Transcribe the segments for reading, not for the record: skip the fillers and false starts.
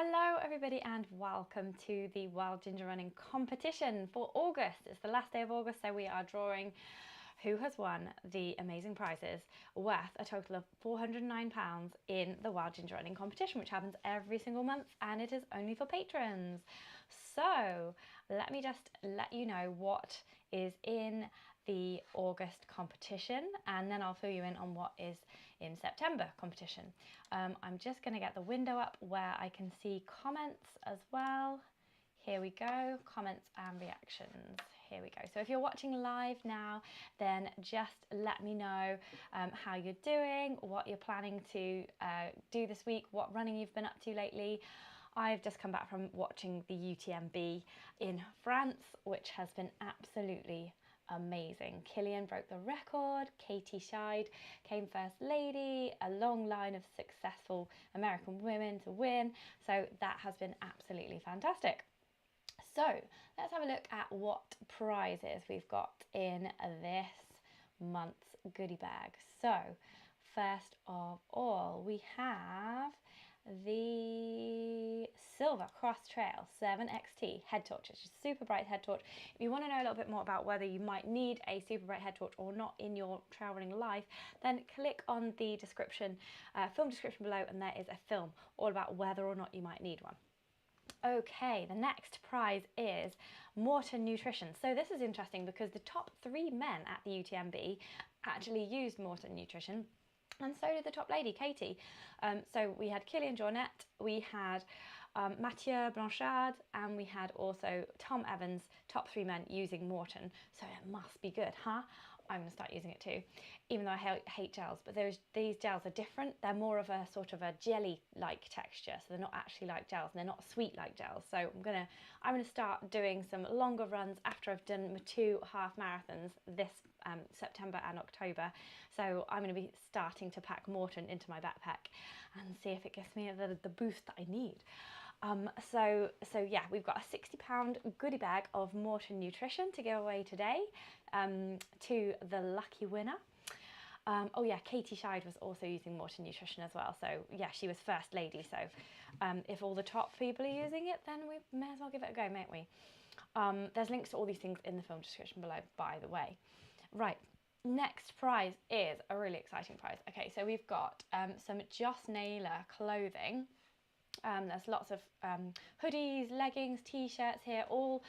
Hello everybody and welcome to the Wild Ginger Running competition for August. It's the last day of August, so we are drawing who has won the amazing prizes worth a total of £409 in the Wild Ginger Running competition, which happens every single month and it is only for patrons. So let me just let you know what is in the August competition, and then I'll fill you in on what is in September competition. I'm just going to get the window up where I can see comments as well. Here we go, comments and reactions. Here we go. So if you're watching live now, then just let me know how you're doing, what you're planning to do this week, what running you've been up to lately. I've just come back from watching the UTMB in France, which has been absolutely amazing. Killian broke the record, Katie Scheid came first lady, a long line of successful American women to win. So that has been absolutely fantastic. So let's have a look at what prizes we've got in this month's goodie bag. So first of all, we have the Silva Cross Trail 7XT head torch. It's a super bright head torch. If you want to know a little bit more about whether you might need a super bright head torch or not in your trail running life, then click on the description, film description below, and there is a film all about whether or not you might need one. Okay, the next prize is Morton Nutrition. So this is interesting because the top 3 men at the UTMB actually used Morton Nutrition, and so did the top lady, Katie. So we had Killian Jornet, we had Mathieu Blanchard, and we had also Tom Evans, top 3 men using Morton. So it must be good, huh? I'm going to start using it too, even though I hate gels. But these gels are different. They're more of a sort of a jelly-like texture, so they're not actually like gels, and they're not sweet like gels. So I'm gonna start doing some longer runs after I've done my 2 half marathons this September and October. So I'm going to be starting to pack Morton into my backpack and see if it gives me the boost that I need. So yeah, we've got a £60 goodie bag of Morton Nutrition to give away today to the lucky winner. Oh yeah, Katie Scheid was also using Morton Nutrition as well. So yeah, she was first lady. So if all the top people are using it, then we may as well give it a go, mayn't we? There's links to all these things in the film description below, by the way. Right, next prize is a really exciting prize. Okay, so we've got some Joss Naylor clothing. There's lots of hoodies, leggings, t-shirts here, all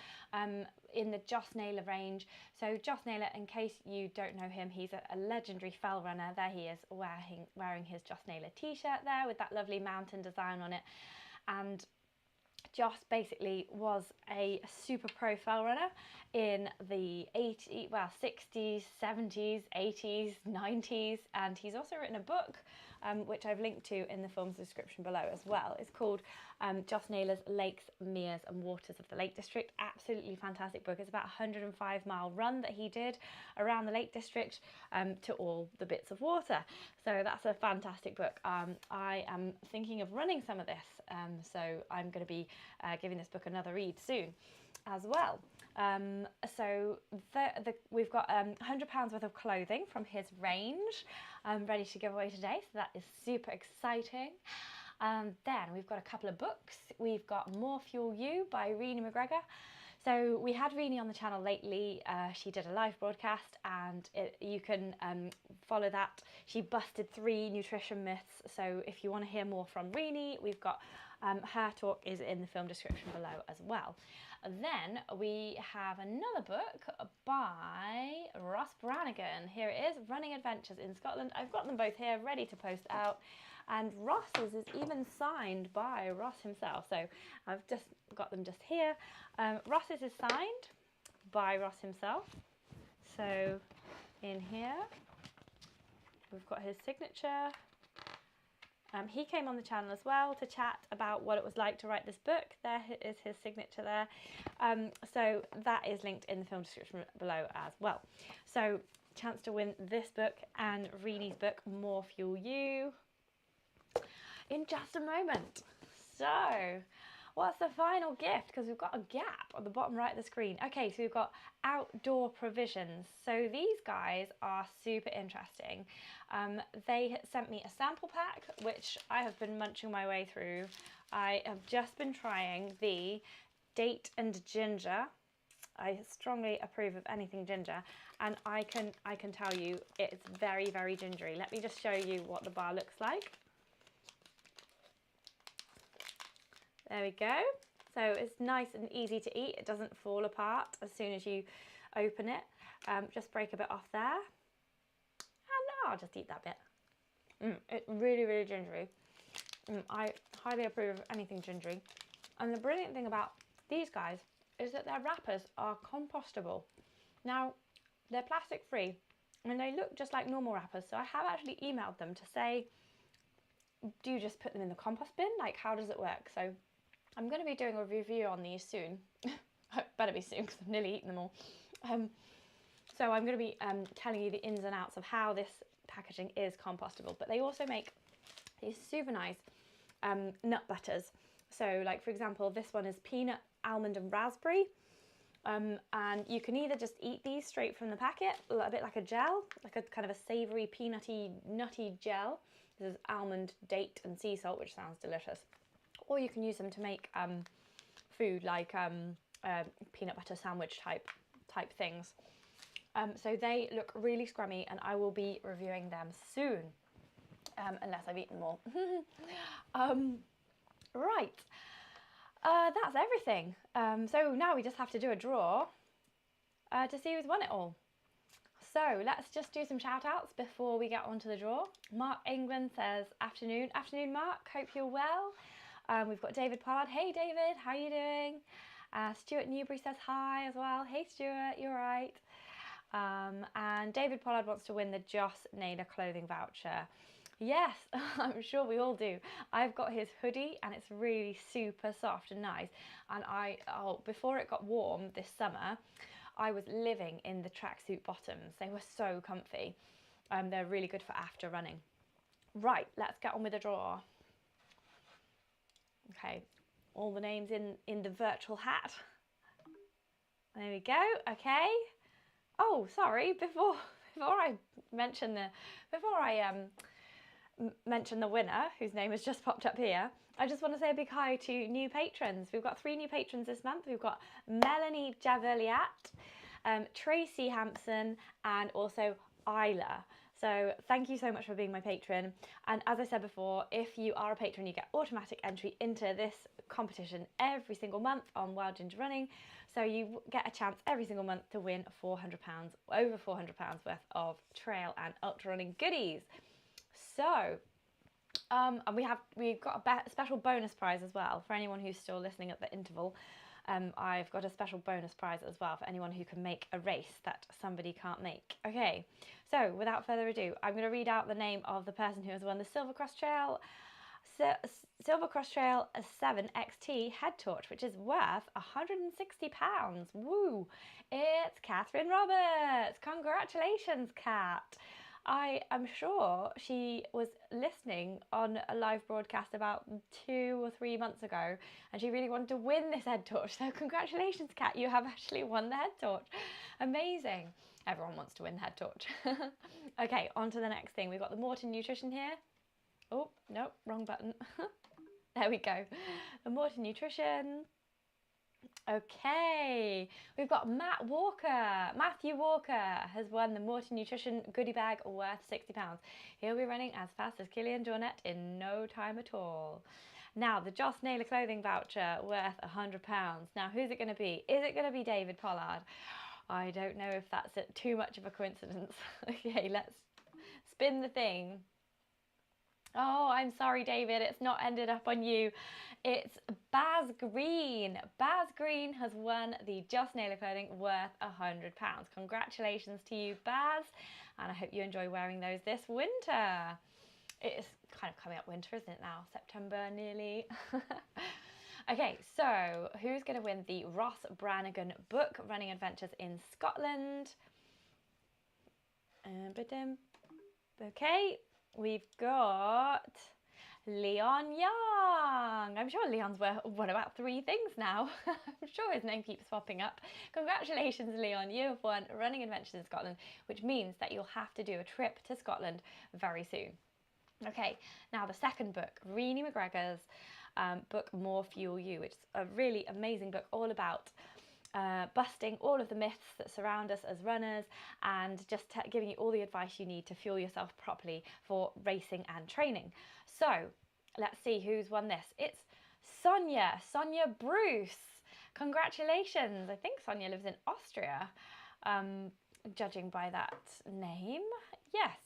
in the Joss Naylor range. So Joss Naylor, in case you don't know him, he's a legendary fell runner. There he is wearing his Joss Naylor t-shirt there with that lovely mountain design on it. And Joss basically was a super pro fell runner in the 60s, 70s, 80s, 90s, and he's also written a book which I've linked to in the film's description below as well. It's called Joss Naylor's Lakes, Meres and Waters of the Lake District. Absolutely fantastic book. It's about a 105-mile run that he did around the Lake District to all the bits of water. So that's a fantastic book. I am thinking of running some of this, so I'm going to be giving this book another read soon as well. So we've got £100 worth of clothing from his range ready to give away today, so that is super exciting. Then we've got a couple of books. We've got More Fuel You by Renee McGregor. So we had Renee on the channel lately. She did a live broadcast, and you can follow that. She busted 3 nutrition myths. So if you want to hear more from Renee, we've got her talk is in the film description below as well. Then we have another book by Ross Brannigan. Here it is, Running Adventures in Scotland. I've got them both here ready to post out, and Ross's is even signed by Ross himself. So I've just got them just here. Ross's is signed by Ross himself. So in here we've got his signature. He came on the channel as well to chat about what it was like to write this book. There is his signature there. So that is linked in the film description below as well. So chance to win this book and Renee's book, More Fuel You, in just a moment. So what's the final gift? Because we've got a gap on the bottom right of the screen. Okay, so we've got outdoor provisions. So these guys are super interesting. They sent me a sample pack, which I have been munching my way through. I have just been trying the date and ginger. I strongly approve of anything ginger, and I can tell you it's very, very gingery. Let me just show you what the bar looks like. There we go. So it's nice and easy to eat. It doesn't fall apart as soon as you open it. Just break a bit off there, and I'll just eat that bit. It's really, really gingery. I highly approve of anything gingery. And the brilliant thing about these guys is that their wrappers are compostable. Now, they're plastic free and they look just like normal wrappers. So I have actually emailed them to say, do you just put them in the compost bin? Like, how does it work? So I'm going to be doing a review on these soon. Better be soon because I've nearly eaten them all. So I'm going to be telling you the ins and outs of how this packaging is compostable. But they also make these super nice nut butters. So like, for example, this one is peanut, almond and raspberry. And you can either just eat these straight from the packet, a bit like a gel, like a kind of a savoury, peanutty, nutty gel. This is almond, date and sea salt, which sounds delicious. Or you can use them to make food like peanut butter sandwich type things. So they look really scrummy and I will be reviewing them soon, unless I've eaten more. Right. That's everything. So now we just have to do a draw to see who's won it all. So let's just do some shout outs before we get on to the draw. Mark England says, afternoon. Afternoon, Mark. Hope you're well. We've got David Pollard. Hey, David. How are you doing? Stuart Newbury says hi as well. Hey, Stuart. You're right. And David Pollard wants to win the Joss Naylor clothing voucher. Yes, I'm sure we all do. I've got his hoodie and it's really super soft and nice. And before it got warm this summer, I was living in the tracksuit bottoms. They were so comfy. They're really good for after running. Right, let's get on with the draw. Okay, all the names in the virtual hat. There we go. Okay. Oh, sorry. Before I mention mention the winner, whose name has just popped up here, I just want to say a big hi to new patrons. We've got 3 new patrons this month. We've got Melanie Javeliat, Tracy Hampson, and also Isla. So thank you so much for being my patron. And as I said before, if you are a patron, you get automatic entry into this competition every single month on Wild Ginger Running. So you get a chance every single month to win £400, over £400 worth of trail and ultra running goodies. So, and we've got a special bonus prize as well for anyone who's still listening at the interval. I've got a special bonus prize as well for anyone who can make a race that somebody can't make. Okay, so without further ado, I'm going to read out the name of the person who has won the Silva Cross Trail. Silva Cross Trail 7 XT head torch, which is worth £160. Woo! It's Catherine Roberts. Congratulations, Kat. I am sure she was listening on a live broadcast about 2 or 3 months ago and she really wanted to win this head torch. So congratulations, Kat, you have actually won the head torch. Amazing. Everyone wants to win the head torch. Okay, on to the next thing. We've got the Morton Nutrition here. Oh, no, wrong button. There we go. The Morton Nutrition. Okay, we've got Matthew Walker has won the Morton Nutrition goodie bag worth £60. He'll be running as fast as Killian Jornet in no time at all. Now, the Joss Naylor clothing voucher worth £100. Now, who's it going to be? Is it going to be David Pollard? I don't know if that's too much of a coincidence. Okay, let's spin the thing. Oh, I'm sorry, David, it's not ended up on you. It's Baz Green. Baz Green has won the Joss Naylor clothing worth £100. Congratulations to you, Baz, and I hope you enjoy wearing those this winter. It is kind of coming up winter, isn't it now? September nearly. Okay, so who's going to win the Ross Brannigan book, Running Adventures in Scotland? Okay. We've got Leon Young. I'm sure Leon's what about 3 things now? I'm sure his name keeps popping up. Congratulations, Leon, you have won Running Adventures in Scotland, which means that you'll have to do a trip to Scotland very soon. Okay, now the second book, Renee McGregor's book More Fuel You, which is a really amazing book all about busting all of the myths that surround us as runners and just giving you all the advice you need to fuel yourself properly for racing and training. So let's see who's won this. It's Sonia Bruce. Congratulations. I think Sonia lives in Austria, judging by that name.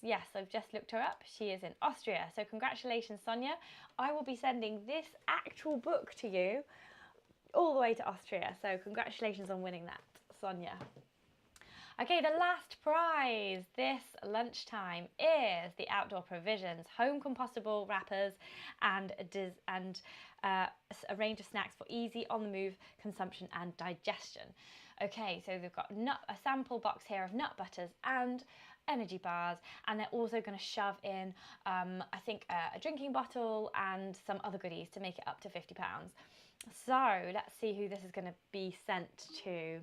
Yes, I've just looked her up. She is in Austria. So congratulations, Sonia. I will be sending this actual book to you all the way to Austria. So congratulations on winning that, Sonia. Okay, the last prize this lunchtime is the Outdoor Provisions home compostable wrappers and a range of snacks for easy on-the-move consumption and digestion. Okay, so they've got a sample box here of nut butters and energy bars, and they're also going to shove in I think a drinking bottle and some other goodies to make it up to £50. So let's see who this is going to be sent to.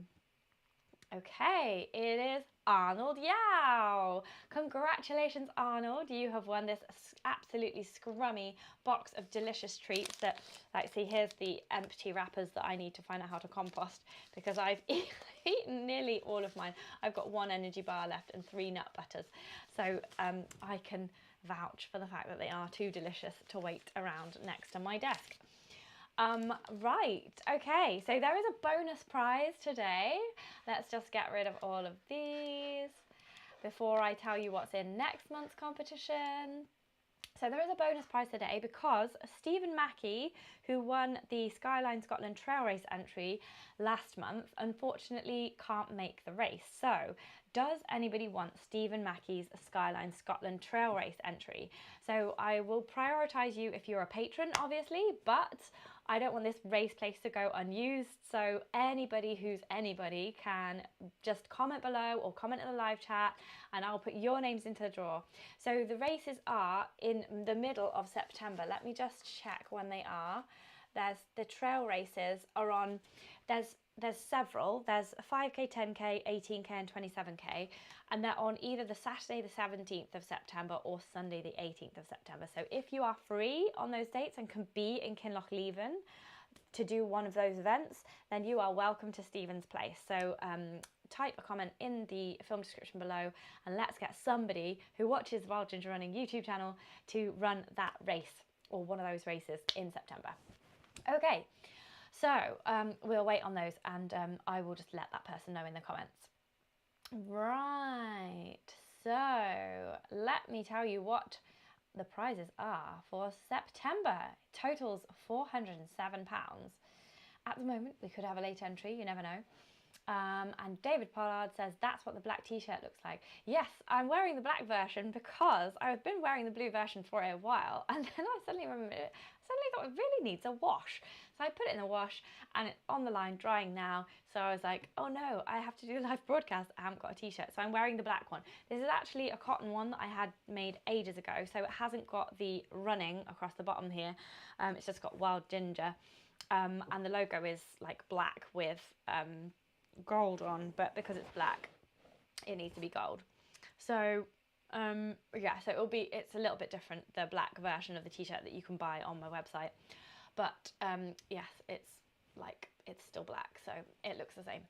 Okay, it is Arnold Yao. Congratulations, Arnold. You have won this absolutely scrummy box of delicious treats that, like, see, here's the empty wrappers that I need to find out how to compost because I've eaten nearly all of mine. I've got 1 energy bar left and 3 nut butters. So I can vouch for the fact that they are too delicious to wait around next to my desk. Right, okay, so there is a bonus prize today. Let's just get rid of all of these before I tell you what's in next month's competition. So there is a bonus prize today because Stephen Mackey, who won the Skyline Scotland Trail Race entry last month, unfortunately can't make the race. So does anybody want Stephen Mackey's Skyline Scotland Trail Race entry? So I will prioritise you if you're a patron, obviously, but I don't want this race place to go unused. So anybody who's anybody can just comment below or comment in the live chat and I'll put your names into the draw. So the races are in the middle of September. Let me just check when they are. There's the trail races are on, there's several. There's 5k, 10k, 18k and 27k, and they're on either the Saturday the 17th of September or Sunday the 18th of September. So if you are free on those dates and can be in Kinlochleven to do one of those events, then you are welcome to Stephen's place. So type a comment in the film description below and let's get somebody who watches Wild Ginger Running YouTube channel to run that race or one of those races in September. Okay, so we'll wait on those and I will just let that person know in the comments. Right, so let me tell you what the prizes are for September. Totals £407. At the moment, we could have a late entry, you never know. And David Pollard says that's what the black t-shirt looks like. Yes, I'm wearing the black version because I've been wearing the blue version for a while, and then I suddenly thought it really needs a wash. So I put it in the wash and it's on the line drying now. So I was like, oh no, I have to do a live broadcast. I haven't got a t-shirt. So I'm wearing the black one. This is actually a cotton one that I had made ages ago. So it hasn't got the running across the bottom here. It's just got Wild Ginger. And the logo is like black with gold on, but because it's black, it needs to be gold. So yeah, so it's a little bit different, the black version of the t-shirt that you can buy on my website. But yes, it's still black, so it looks the same.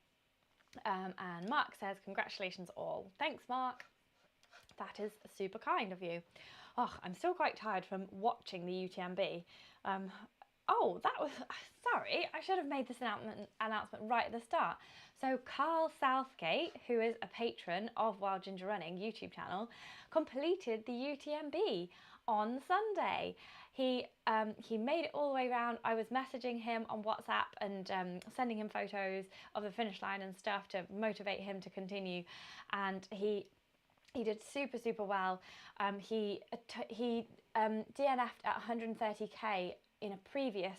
And Mark says, congratulations all. Thanks, Mark. That is super kind of you. Oh, I'm still quite tired from watching the UTMB. Oh, that was, sorry, I should have made this announcement right at the start. So Carl Southgate, who is a patron of Wild Ginger Running YouTube channel, completed the UTMB on Sunday. He made it all the way around. I was messaging him on WhatsApp and sending him photos of the finish line and stuff to motivate him to continue. And he did super, super well. He DNF'd at 130k in a previous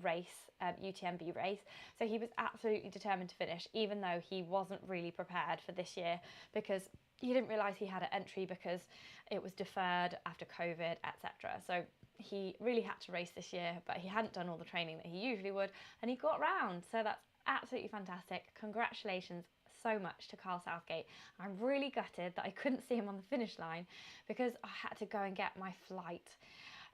race, UTMB race. So he was absolutely determined to finish, even though he wasn't really prepared for this year because he didn't realise he had an entry because it was deferred after COVID, etc. So he really had to race this year, but he hadn't done all the training that he usually would, and he got round. So that's absolutely fantastic. Congratulations so much to Carl Southgate. I'm really gutted that I couldn't see him on the finish line because I had to go and get my flight.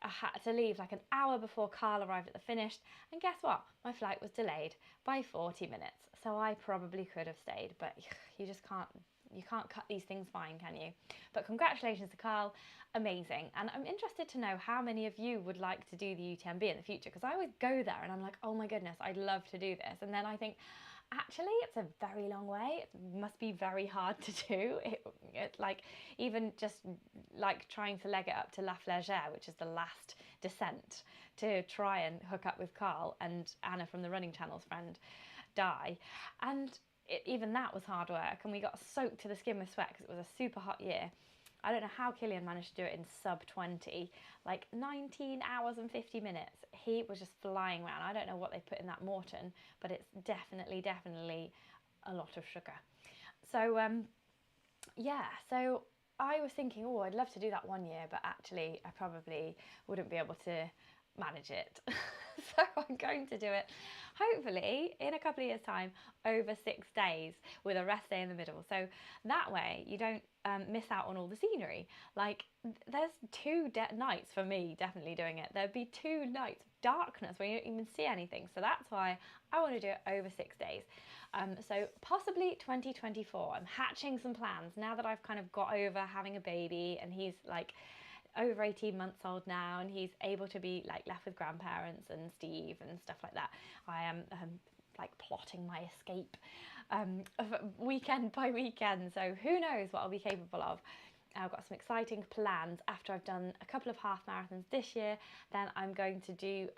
I had to leave like an hour before Carl arrived at the finish, and guess what? My flight was delayed by 40 minutes. So I probably could have stayed, but you just can't, you can't cut these things fine, can you? But congratulations to Carl, amazing. And I'm interested to know how many of you would like to do the UTMB in the future, because I always go there and I'm like, oh my goodness, I'd love to do this. And then I think, actually, it's a very long way. It must be very hard to do. It like, even just like trying to leg it up to La Flégère, which is the last descent, to try and hook up with Carl and Anna from the Running Channel's friend, Di. And even that was hard work, and we got soaked to the skin with sweat because it was a super hot year. I don't know how Killian managed to do it in sub 20, like 19 hours and 50 minutes. He was just flying around. I don't know what they put in that Morton, but it's definitely a lot of sugar. So yeah, so I was thinking, oh, I'd love to do that one year, but actually I probably wouldn't be able to manage it. So I'm going to do it, hopefully in a couple of years' time, over 6 days with a rest day in the middle. So that way you don't miss out on all the scenery. Like, there's 2 nights for me definitely doing it. There'd be 2 nights of darkness where you don't even see anything. So that's why I want to do it over 6 days. So possibly 2024. I'm hatching some plans now that I've kind of got over having a baby, and he's like over 18 months old now, and he's able to be like left with grandparents and Steve and stuff like that. I am like plotting my escape weekend by weekend, so who knows what I'll be capable of. I've got some exciting plans after I've done a couple of half marathons this year. Then I'm going to do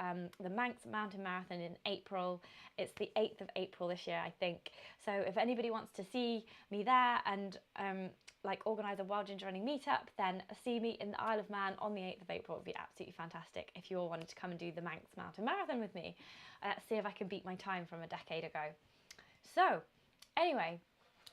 the Manx Mountain Marathon in April. It's the 8th of April this year, I think. So if anybody wants to see me there and like organise a Wild Ginger Running meetup, then see me in the Isle of Man on the 8th of April. It would be absolutely fantastic if you all wanted to come and do the Manx Mountain Marathon with me. See if I can beat my time from a decade ago. So anyway,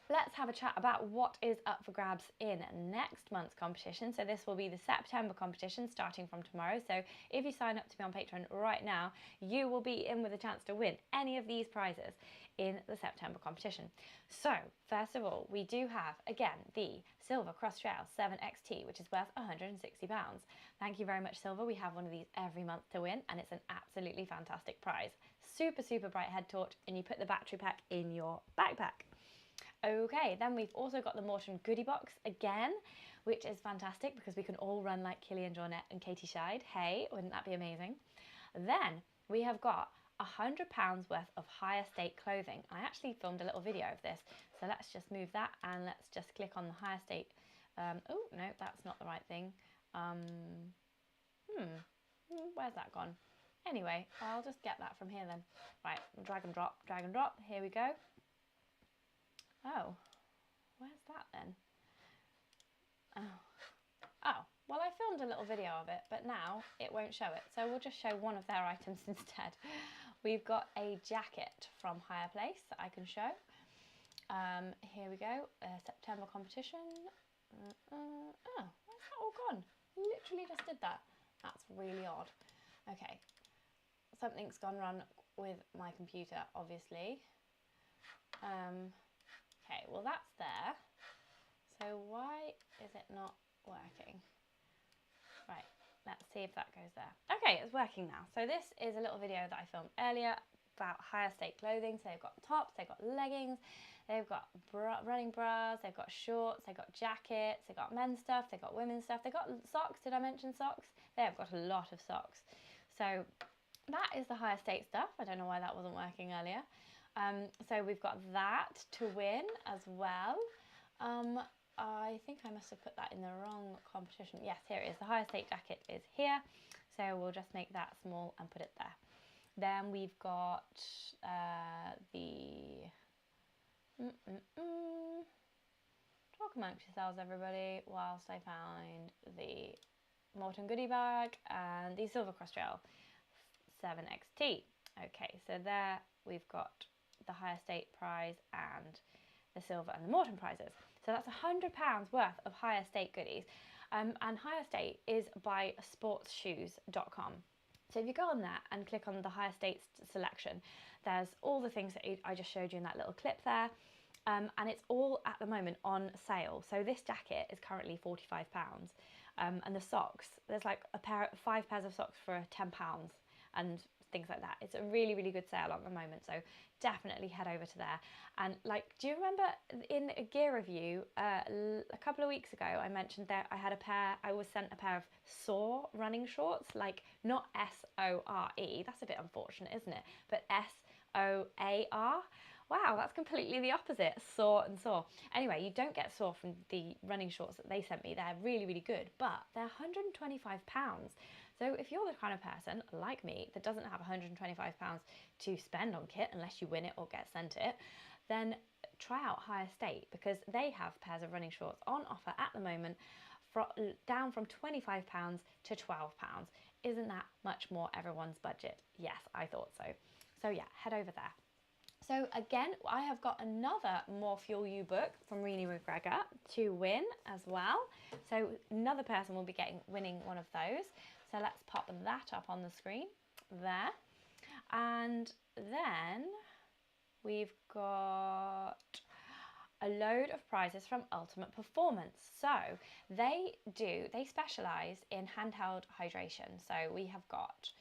let's have a chat about what is up for grabs in next month's competition. So this will be the September competition starting from tomorrow. So if you sign up to be on Patreon right now, you will be in with a chance to win any of these prizes in the September competition. So first of all, we do have, again, the Silva Cross Trail 7XT, which is worth £160. Thank you very much, Silva. We have one of these every month to win, and it's an absolutely fantastic prize. Super, super bright head torch, and you put the battery pack in your backpack. Okay, then we've also got the Morton goodie box again, which is fantastic because we can all run like Killian Jornet and Katie Scheid. Hey, wouldn't that be amazing? Then we have got £100 worth of higher state clothing. I actually filmed a little video of this, so let's just move that and let's just click on the higher state. Oh, no, that's not the right thing. Where's that gone? Anyway, I'll just get that from here then. Right, drag and drop, here we go. Oh, where's that then? Oh, well, I filmed a little video of it, but now it won't show it. So we'll just show one of their items instead. We've got a jacket from Higher Place that I can show. Here we go, September competition. Oh, where's that all gone? Literally just did that. That's really odd. Okay, something's gone wrong with my computer, obviously. Okay, well that's there. So why is it not working? Right, let's see if that goes there. Okay, it's working now. So this is a little video that I filmed earlier about higher state clothing. So they've got tops, they've got leggings, they've got running bras, they've got shorts, they've got jackets, they've got men's stuff, they've got women's stuff, they've got socks. Did I mention socks? They've got a lot of socks. So that is the higher state stuff. I don't know why that wasn't working earlier. So we've got that to win as well. I think I must have put that in the wrong competition. Yes, here it is. The higher state jacket is here. So we'll just make that small and put it there. Then we've got the... Talk amongst yourselves, everybody, whilst I find the Morton goodie bag and the Silva Cross Trail 7XT. Okay, so there we've got the higher state prize and the silver and the Morton prizes. So that's £100 worth of higher state goodies. And Higher State is by sportsshoes.com. So if you go on there and click on the Higher State selection, there's all the things that I just showed you in that little clip there. And it's all at the moment on sale. So this jacket is currently £45. And the socks, there's like 5 pairs of socks for £10 and things like that. It's a really, really good sale at the moment. So definitely head over to there. And like, do you remember in a gear review a couple of weeks ago, I mentioned that I was sent a pair of SOAR running shorts, like not SORE. That's a bit unfortunate, isn't it? But SOAR. Wow, that's completely the opposite, SOAR and SOAR. Anyway, you don't get SOAR from the running shorts that they sent me. They're really, really good, but they're £125. So if you're the kind of person, like me, that doesn't have £125 to spend on kit unless you win it or get sent it, then try out Higher State, because they have pairs of running shorts on offer at the moment down from £25 to £12. Isn't that much more everyone's budget? Yes, I thought so. So yeah, head over there. So again, I have got another More Fuel You book from Renee McGregor to win as well. So another person will be winning one of those. So let's pop that up on the screen there. And then we've got a load of prizes from Ultimate Performance. So they specialise in handheld hydration. So we have got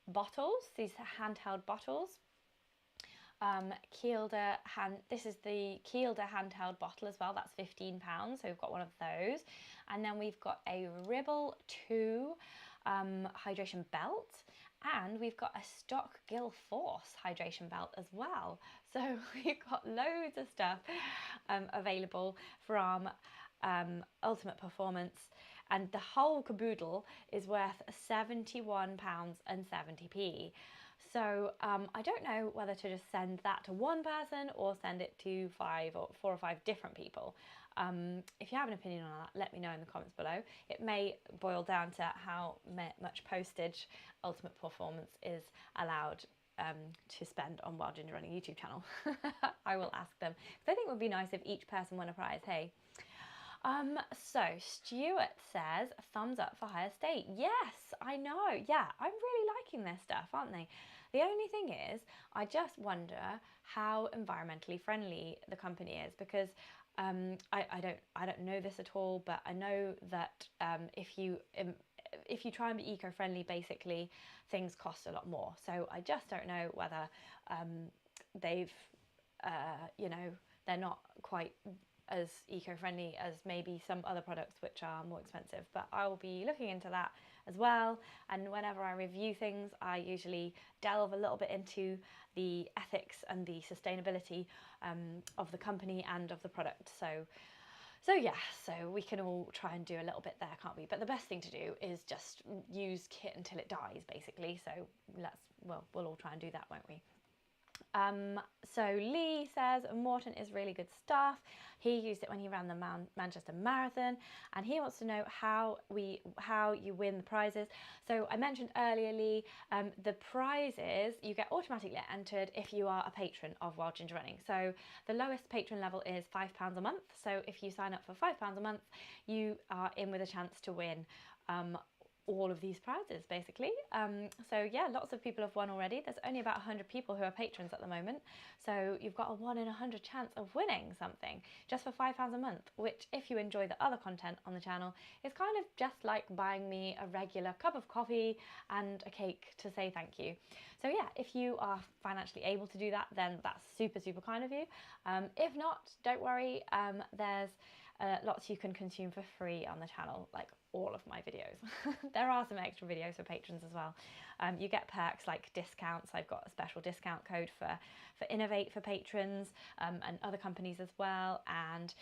bottles, these handheld bottles. This is the Kielder handheld bottle as well, that's £15, so we've got one of those. And then we've got a Ribble 2 hydration belt, and we've got a Stock Gill Force hydration belt as well. So we've got loads of stuff available from Ultimate Performance, and the whole caboodle is worth £71.70. So I don't know whether to just send that to one person or send it to 4 or 5 different people. If you have an opinion on that, let me know in the comments below. It may boil down to how much postage Ultimate Performance is allowed to spend on Wild Ginger Running YouTube channel. I will ask them. So I think it would be nice if each person won a prize, hey? So Stuart says, thumbs up for Higher State. Yes, I know. Yeah, I'm really liking their stuff, aren't they? The only thing is, I just wonder how environmentally friendly the company is, because I don't know this at all, but I know that if you try and be eco-friendly, basically things cost a lot more. So I just don't know whether they've they're not quite as eco-friendly as maybe some other products which are more expensive, but I will be looking into that as well. And whenever I review things, I usually delve a little bit into the ethics and the sustainability of the company and of the product. So yeah, so we can all try and do a little bit there, can't we? But the best thing to do is just use kit until it dies, basically. So we'll all try and do that, won't we? So Lee says Morton is really good stuff. He used it when he ran the Manchester Marathon, and he wants to know how you win the prizes. So I mentioned earlier, Lee, the prizes you get automatically entered if you are a patron of Wild Ginger Running. So the lowest patron level is £5 a month. So if you sign up for £5 a month, you are in with a chance to win all of these prizes, basically. So yeah, lots of people have won already. There's only about 100 people who are patrons at the moment, so you've got a 1 in 100 chance of winning something just for £5 a month, which, if you enjoy the other content on the channel, is kind of just like buying me a regular cup of coffee and a cake to say thank you. So yeah, if you are financially able to do that, then that's super, super kind of you. If not, don't worry, there's lots you can consume for free on the channel, like all of my videos. There are some extra videos for patrons as well. You get perks like discounts. I've got a special discount code for Innovate for patrons, and other companies as well. And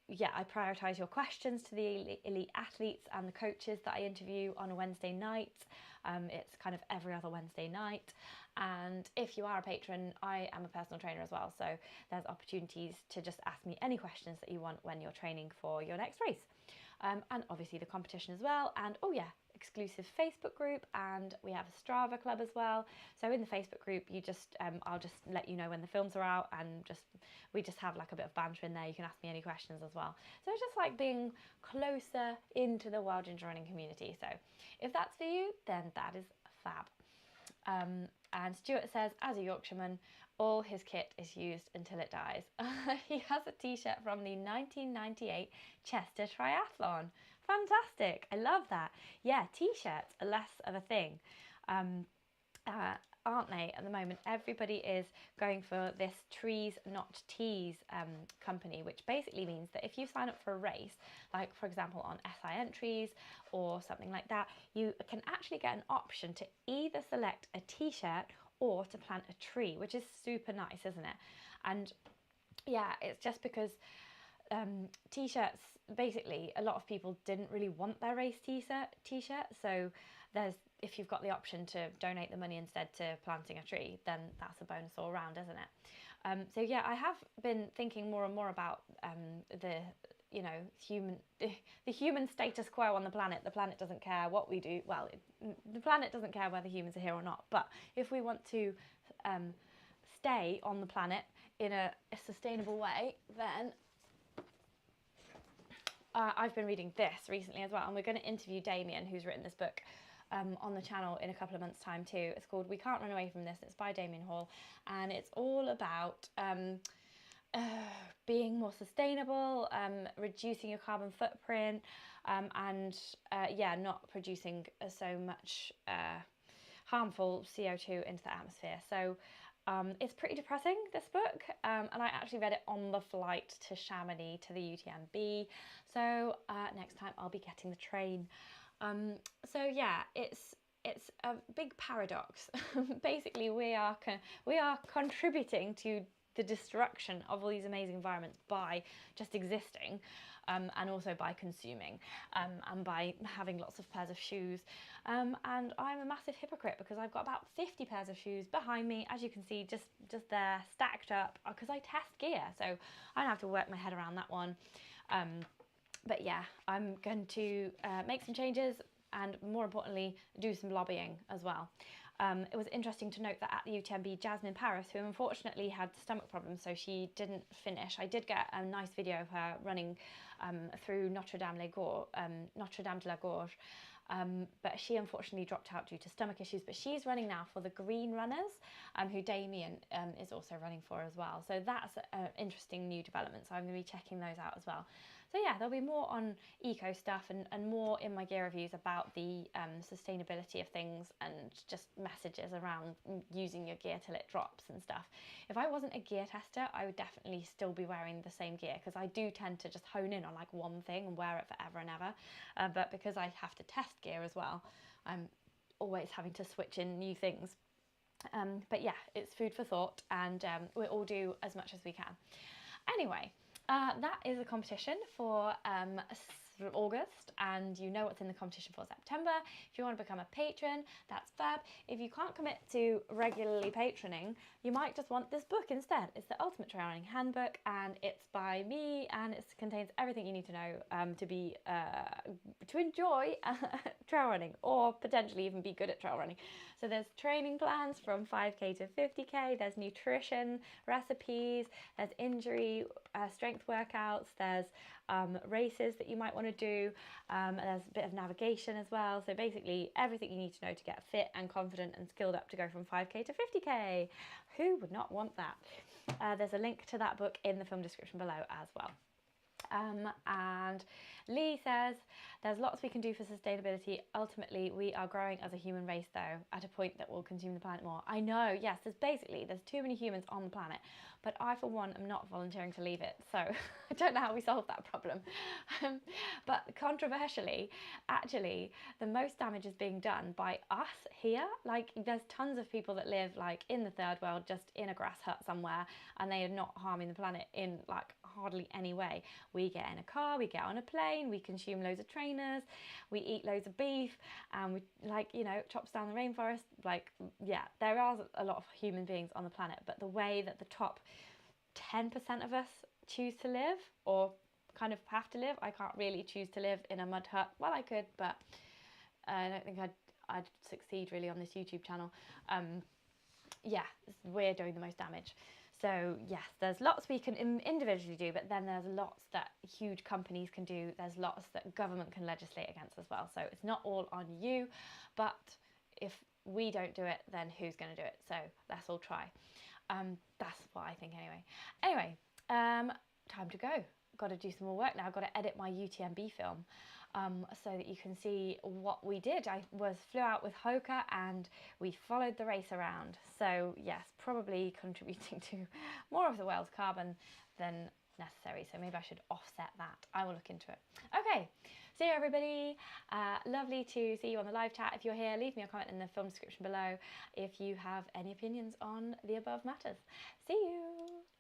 yeah, I prioritise your questions to the elite athletes and the coaches that I interview on a Wednesday night. It's kind of every other Wednesday night. And if you are a patron, I am a personal trainer as well. So there's opportunities to just ask me any questions that you want when you're training for your next race. And obviously the competition as well. And oh yeah, exclusive Facebook group, and we have a Strava club as well. So in the Facebook group, you just I'll just let you know when the films are out, and we just have like a bit of banter in there. You can ask me any questions as well. So it's just like being closer into the Wild Ginger Running community. So if that's for you, then that is fab. And Stuart says, as a Yorkshireman, all his kit is used until it dies. He has a t-shirt from the 1998 Chester Triathlon. Fantastic. I love that. Yeah, t-shirts are less of a thing, aren't they, at the moment? Everybody is going for this trees not teas company, which basically means that if you sign up for a race, like for example on SI Entries or something like that, you can actually get an option to either select a t-shirt or to plant a tree, which is super nice, isn't it? And yeah, it's just because t-shirts, basically a lot of people didn't really want their race t-shirt, so if you've got the option to donate the money instead to planting a tree, then that's a bonus all around, isn't it? So yeah, I have been thinking more and more about the human status quo on the planet. The planet doesn't care what we do. Well, the planet doesn't care whether humans are here or not, but if we want to stay on the planet in a sustainable way, then I've been reading this recently as well, and we're going to interview Damien, who's written this book, on the channel in a couple of months' time too. It's called We Can't Run Away From This. It's by Damien Hall, and it's all about being more sustainable, reducing your carbon footprint, and not producing so much harmful CO2 into the atmosphere. So it's pretty depressing, this book, and I actually read it on the flight to Chamonix to the UTMB. So next time I'll be getting the train. So yeah, it's a big paradox. Basically, we are contributing to the destruction of all these amazing environments by just existing, and also by consuming, and by having lots of pairs of shoes. And I'm a massive hypocrite because I've got about 50 pairs of shoes behind me, as you can see, just there stacked up, because I test gear, so I don't have to work my head around that one. But yeah, I'm going to make some changes, and more importantly, do some lobbying as well. It was interesting to note that at the UTMB, Jasmine Paris, who unfortunately had stomach problems, so she didn't finish. I did get a nice video of her running through Notre Dame de la Gorge, but she unfortunately dropped out due to stomach issues. But she's running now for the Green Runners, who Damien is also running for as well. So that's an interesting new development. So I'm going to be checking those out as well. So yeah, there'll be more on eco stuff and more in my gear reviews about the sustainability of things, and just messages around using your gear till it drops and stuff. If I wasn't a gear tester, I would definitely still be wearing the same gear, because I do tend to just hone in on like one thing and wear it forever and ever. But because I have to test gear as well, I'm always having to switch in new things. But yeah, it's food for thought, and we'll all do as much as we can. Anyway, that is a competition for August, and you know what's in the competition for September. If you want to become a patron, that's fab. If you can't commit to regularly patroning, you might just want this book instead. It's the Ultimate Trail Running Handbook, and it's by me, and it contains everything you need to know to enjoy trail running, or potentially even be good at trail running. So there's training plans from 5k to 50k, there's nutrition, recipes, there's injury, strength workouts, there's races that you might want to do, there's a bit of navigation as well. So basically everything you need to know to get fit and confident and skilled up to go from 5k to 50k. Who would not want that? There's a link to that book in the film description below as well. And Lee says, there's lots we can do for sustainability. Ultimately, we are growing as a human race, though, at a point that will consume the planet more. I know, yes, there's too many humans on the planet, but I, for one, am not volunteering to leave it. So I don't know how we solve that problem. But controversially, actually, the most damage is being done by us here. Like, there's tons of people that live like in the third world, just in a grass hut somewhere, and they are not harming the planet in like hardly any way. We get in a car, we get on a plane, we consume loads of trainers, we eat loads of beef, and we, like, you know, chops down the rainforest. Like, yeah, there are a lot of human beings on the planet, but the way that the top 10% of us choose to live, or kind of have to live, I can't really choose to live in a mud hut. Well, I could, but I don't think I'd succeed really on this YouTube channel. Yeah, we're doing the most damage. So yes, there's lots we can individually do, but then there's lots that huge companies can do. There's lots that government can legislate against as well. So it's not all on you, but if we don't do it, then who's going to do it? So let's all try. That's what I think anyway. Anyway, time to go. Got to do some more work now. I've got to edit my UTMB film so that you can see what we did. I flew out with Hoka and we followed the race around. So yes, probably contributing to more of the world's carbon than necessary. So maybe I should offset that. I will look into it. Okay, see you everybody. Lovely to see you on the live chat. If you're here, leave me a comment in the film description below if you have any opinions on the above matters. See you.